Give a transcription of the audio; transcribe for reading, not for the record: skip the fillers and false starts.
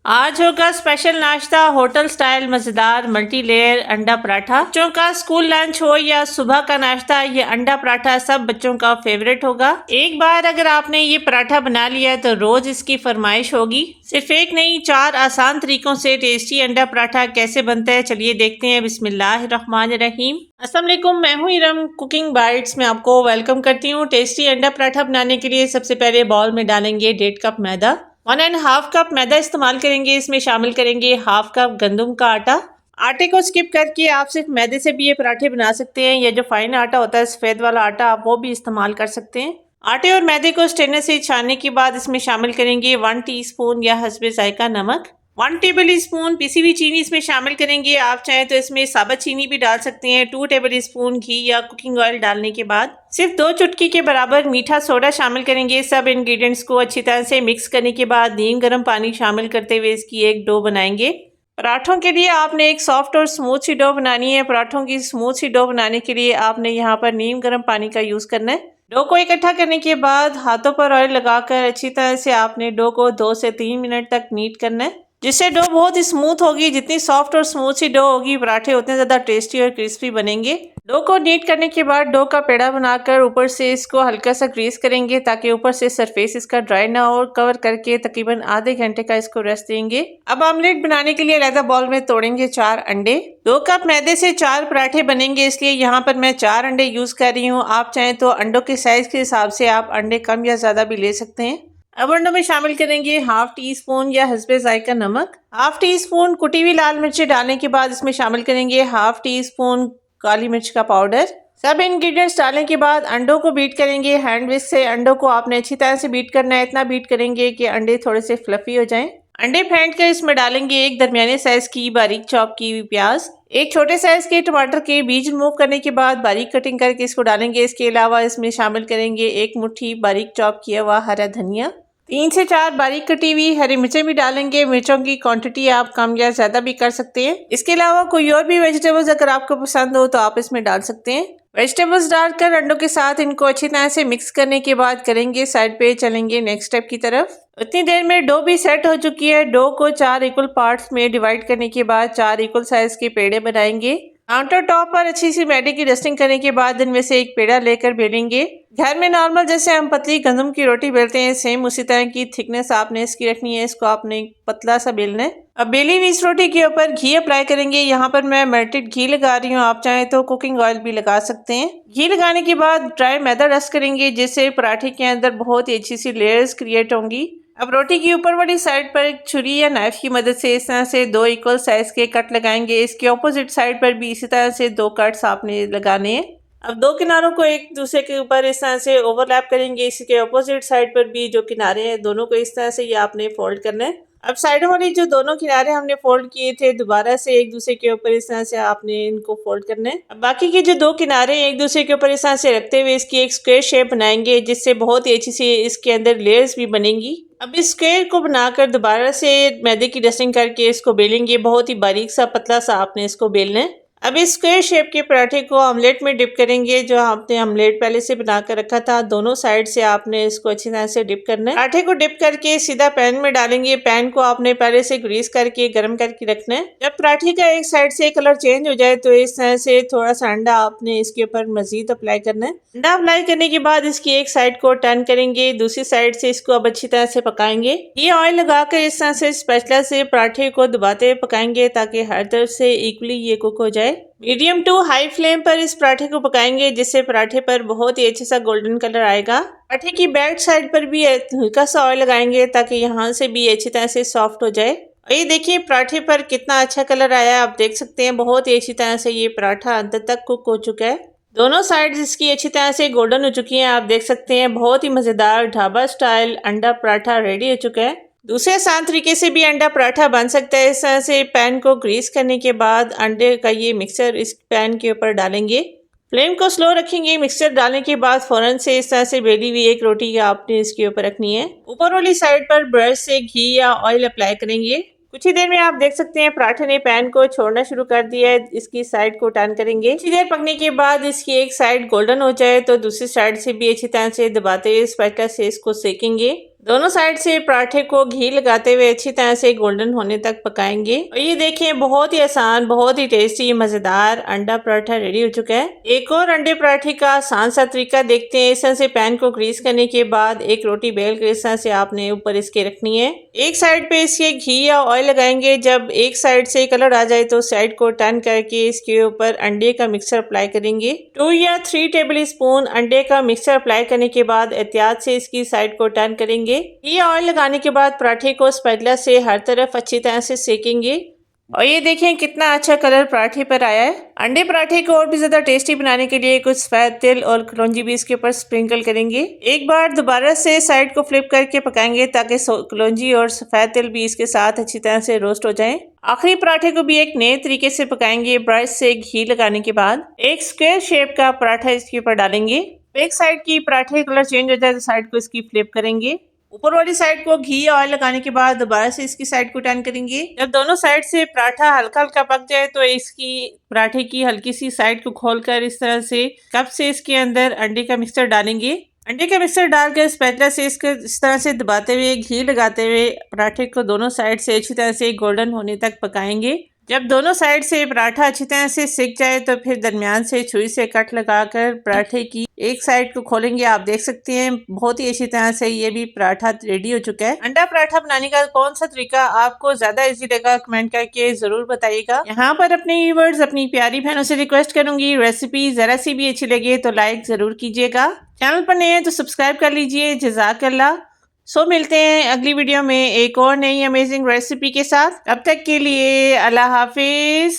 आज होगा स्पेशल नाश्ता होटल स्टाइल मजेदार मल्टी लेयर अंडा पराठा। बच्चों का स्कूल लंच हो या सुबह का नाश्ता, ये अंडा पराठा सब बच्चों का फेवरेट होगा। एक बार अगर आपने ये पराठा बना लिया तो रोज इसकी फरमाइश होगी। सिर्फ एक नहीं, 4 आसान तरीकों से टेस्टी अंडा पराठा कैसे बनता है, चलिए देखते हैं। बिस्मिल्लाहिर्रहमानिर्रहीम। अस्सलाम वालेकुम, मैं हूँ इरम कुकिंग बाइट्स में आपको वेलकम करती हूँ। टेस्टी अंडा पराठा बनाने के लिए सबसे पहले बाउल में डालेंगे 1.5 कप मैदा। 1.5 कप मैदा इस्तेमाल करेंगे। इसमें शामिल करेंगे 1/2 कप गंदम का आटा। आटे को स्किप करके आप सिर्फ मैदे से भी ये पराठे बना सकते हैं, या जो फाइन आटा होता है सफ़ेद वाला आटा, आप वो भी इस्तेमाल कर सकते हैं। आटे और मैदे को स्ट्रेनर से छानने के बाद इसमें शामिल करेंगे 1 टीस्पून या हस्बे जायका नमक। 1 टेबल स्पून पिसी हुई चीनी इसमें शामिल करेंगे। आप चाहें तो इसमें साबुत चीनी भी डाल सकते हैं। 2 टेबल स्पून घी या कुकिंग ऑयल डालने के बाद सिर्फ 2 चुटकी के बराबर मीठा सोडा शामिल करेंगे। सब इंग्रेडिएंट्स को अच्छी तरह से मिक्स करने के बाद नीम गर्म पानी शामिल करते हुए इसकी एक डो बनाएंगे। पराठों के लिए आपने एक सॉफ्ट और स्मूथ सी डो बनानी है। पराठों की स्मूथ सी डो बनाने के लिए आपने यहाँ पर नीम गर्म पानी का यूज़ करना है। डो को इकट्ठा करने के बाद हाथों पर ऑयल लगाकर अच्छी तरह से आपने डो को 2 से 3 मिनट तक नीट करना है, जिससे डो बहुत ही स्मूथ होगी। जितनी सॉफ्ट और स्मूथ सी डो होगी, पराठे उतने ज़्यादा टेस्टी और क्रिस्पी बनेंगे। डो को नीट करने के बाद डो का पेड़ा बनाकर ऊपर से इसको हल्का सा ग्रीस करेंगे, ताकि ऊपर से सरफेस इसका ड्राई ना हो। कवर करके तकरीबन आधे घंटे का इसको रेस्ट देंगे। अब ऑमलेट बनाने के लिए अलग बाउल में तोड़ेंगे 4 अंडे। 2 कप मैदे से 4 पराठे बनेंगे, इसलिए यहाँ पर मैं 4 अंडे यूज़ कर रही हूँ। आप चाहें तो अंडों के साइज़ के हिसाब से आप अंडे कम या ज़्यादा भी ले सकते हैं। अब अंडों में शामिल करेंगे 1/2 टीस्पून या हस्बे जायका नमक। 1/2 टीस्पून कुटी हुई लाल मिर्ची डालने के बाद इसमें शामिल करेंगे 1/2 टीस्पून काली मिर्च का पाउडर। सब इंग्रेडिएंट्स डालने के बाद अंडों को बीट करेंगे हैंड विस्क से। अंडों को आपने अच्छी तरह से बीट करना है। इतना बीट करेंगे कि अंडे थोड़े से फ्लफी हो जाएं। अंडे फेंट कर इसमें डालेंगे एक दरमियाने साइज की बारीक चॉप की हुई प्याज। एक छोटे साइज के टमाटर के बीज रिमूव करने के बाद बारीक कटिंग करके इसको डालेंगे। इसके अलावा इसमें शामिल करेंगे 1 मुट्ठी बारीक चॉप किया हुआ हरा धनिया। 3 से 4 बारीक कटी हुई हरी मिर्चें भी डालेंगे। मिर्चों की क्वांटिटी आप कम या ज़्यादा भी कर सकते हैं। इसके अलावा कोई और भी वेजिटेबल्स अगर आपको पसंद हो तो आप इसमें डाल सकते हैं। वेजिटेबल्स डालकर अंडों के साथ इनको अच्छी तरह से मिक्स करने के बाद करेंगे साइड पे, चलेंगे नेक्स्ट स्टेप की तरफ। उतनी देर में डो भी सेट हो चुकी है। डो को 4 इक्वल पार्ट्स में डिवाइड करने के बाद 4 इक्वल साइज के पेड़े बनाएंगे। काउंटर टॉप पर अच्छी सी मैदे की डस्टिंग करने के बाद इनमें से एक पेड़ा लेकर बेलेंगे। घर में नॉर्मल जैसे हम पतली गंदम की रोटी बेलते हैं, सेम उसी तरह की थिकनेस आपने इसकी रखनी है। इसको आपने पतला सा बेलना है। अब बेली हुई इस रोटी के ऊपर घी अप्लाई करेंगे। यहाँ पर मैं मेल्टेड घी लगा रही हूँ, आप चाहें तो कुकिंग ऑयल भी लगा सकते हैं। घी लगाने के बाद ड्राई मैदा डस्ट करेंगे, जिससे पराठे के अंदर बहुत ही अच्छी सी लेयर्स क्रिएट होंगी। अब रोटी की ऊपर वाली साइड पर एक छुरी या नाइफ की मदद से इस तरह से 2 इक्वल साइज के कट लगाएंगे। इसके ऑपोजिट साइड पर भी इसी तरह से 2 कट्स आपने लगाने हैं। अब 2 किनारों को एक दूसरे के ऊपर इस तरह से ओवरलैप करेंगे। इसके ऑपोजिट साइड पर भी जो किनारे हैं दोनों को इस तरह से ये आपने फोल्ड करना है। अब साइडों वाली जो दोनों किनारे हमने फोल्ड किए थे, दोबारा से एक दूसरे के ऊपर इस तरह से आपने इनको फोल्ड करना है। अब बाकी के जो 2 किनारे हैं एक दूसरे के ऊपर इस तरह से रखते हुए इसकी एक स्क्वायर शेप बनाएंगे, जिससे बहुत ही अच्छी सी इसके अंदर लेयर्स भी बनेंगी। अब इस स्क्वायर को बनाकर दोबारा से मैदे की डस्टिंग करके इसको बेलेंगे। बहुत ही बारीक सा पतला सा आपने इसको बेलना है। अब इस स्क्वायर शेप के पराठे को ऑमलेट में डिप करेंगे। जो आपने ऑमलेट पहले से बना कर रखा था, दोनों साइड से आपने इसको अच्छी तरह से डिप करना है। पराठे को डिप करके सीधा पैन में डालेंगे। पैन को आपने पहले से ग्रीस करके गर्म करके रखना है। जब पराठे का एक साइड से कलर चेंज हो जाए तो इस तरह से थोड़ा सा अंडा आपने इसके ऊपर मजीद अप्लाई करना है। अंडा अप्लाई करने के बाद इसकी एक साइड को टर्न करेंगे, दूसरी साइड से इसको अब अच्छी तरह से पकाएंगे। ये ऑयल लगाकर इस तरह से स्पैचुला से पराठे को दबाते हुए पकाएंगे, ताकि हर तरफ से इक्वली ये कुक हो जाए। मीडियम टू हाई फ्लेम पर इस पराठे को पकाएंगे, जिससे पराठे पर बहुत ही अच्छा सा गोल्डन कलर आएगा। पराठे की बैक साइड पर भी हल्का सा ऑयल लगाएंगे, ताकि यहाँ से भी अच्छी तरह से सॉफ्ट हो जाए। और ये देखिए पराठे पर कितना अच्छा कलर आया है, आप देख सकते हैं। बहुत ही अच्छी तरह से ये पराठा अंदर तक कुक हो चुका है। दोनों साइड इसकी अच्छी तरह से गोल्डन हो चुकी हैं, आप देख सकते हैं। बहुत ही मज़ेदार ढाबा स्टाइल अंडा पराठा रेडी हो चुका है। दूसरे आसान तरीके से भी अंडा पराठा बन सकता है। इस तरह से पैन को ग्रीस करने के बाद अंडे का ये मिक्सचर इस पैन के ऊपर डालेंगे। फ्लेम को स्लो रखेंगे। मिक्सचर डालने के बाद फ़ौरन से इस तरह से बेली हुई एक रोटी आपने इसके ऊपर रखनी है। ऊपर वाली साइड पर ब्रश से घी या ऑयल अप्लाई करेंगे। कुछ ही देर में आप देख सकते हैं पराठे ने पैन को छोड़ना शुरू कर दिया है। इसकी साइड को टर्न करेंगे। कुछ ही देर पकने के बाद इसकी एक साइड गोल्डन हो जाए तो दूसरी साइड से भी अच्छी तरह से दबाते हुए स्पैचुला से इसको सेकेंगे। दोनों साइड से पराठे को घी लगाते हुए अच्छी तरह से गोल्डन होने तक पकाएंगे। और ये देखें, बहुत ही आसान, बहुत ही टेस्टी, मजेदार अंडा पराठा रेडी हो चुका है। एक और अंडे पराठे का आसान सा तरीका देखते हैं। इस तरह से पैन को ग्रीस करने के बाद एक रोटी बेल कर इस तरह से आपने ऊपर इसके रखनी है। एक साइड पे इसके घी या ऑयल लगाएंगे। जब एक साइड से कलर आ जाए तो साइड को टर्न करके इसके ऊपर अंडे का मिक्सर अप्लाई करेंगे। 2 या 3 टेबल स्पून अंडे का मिक्सर अप्लाई करने के बाद एहतियात से इसकी साइड को टर्न करेंगे। ये ऑयल लगाने के बाद पराठे को स्पैटुला से हर तरफ अच्छी तरह से सेकेंगे। और ये देखें कितना अच्छा कलर पराठे पर आया है। अंडे पराठे को और भी ज्यादा टेस्टी बनाने के लिए कुछ सफेद तिल और कलौंजी भी इसके ऊपर स्प्रिंकल करेंगे। एक बार दोबारा से साइड को फ्लिप करके पकाएंगे ताकि कलौंजी और सफेद तिल भी इसके साथ अच्छी तरह से रोस्ट हो जाएं। आखिरी पराठे को भी एक नए तरीके से पकाएंगे। ब्रश से घी लगाने के बाद एक स्क्वायर शेप का पराठा इसके ऊपर डालेंगे। एक साइड की पराठे कलर चेंज हो जाए तो साइड को इसकी फ्लिप करेंगे। ऊपर वाली साइड को घी या ऑयल लगाने के बाद दोबारा से इसकी साइड को टर्न करेंगे। जब दोनों साइड से पराठा हल्का हल्का पक जाए तो इसकी पराठे की हल्की सी साइड को खोलकर इस तरह से कप से इसके अंदर अंडे का मिक्सचर डालेंगे। अंडे का मिक्सचर डालकर स्पैटुला से इसको इस तरह से दबाते हुए घी लगाते हुए पराठे को दोनों साइड से अच्छी तरह से गोल्डन होने तक पकाएंगे। जब दोनों साइड से पराठा अच्छी तरह से सिक जाए तो फिर दरमियान से छुरी से कट लगाकर पराठे की एक साइड को खोलेंगे। आप देख सकते हैं बहुत ही अच्छी तरह से ये भी पराठा रेडी हो चुका है। अंडा पराठा बनाने का कौन सा तरीका आपको ज्यादा इजी लगा कमेंट करके जरूर बताइएगा। यहाँ पर अपने व्यूअर्स, अपनी प्यारी बहनों से रिक्वेस्ट करूंगी, रेसिपी जरा सी भी अच्छी लगे तो लाइक जरूर कीजिएगा। चैनल पर नए हैं तो सब्सक्राइब कर लीजिए। जज़ाकल्लाह। मिलते हैं अगली वीडियो में एक और नई अमेजिंग रेसिपी के साथ। अब तक के लिए अल्लाह हाफिज।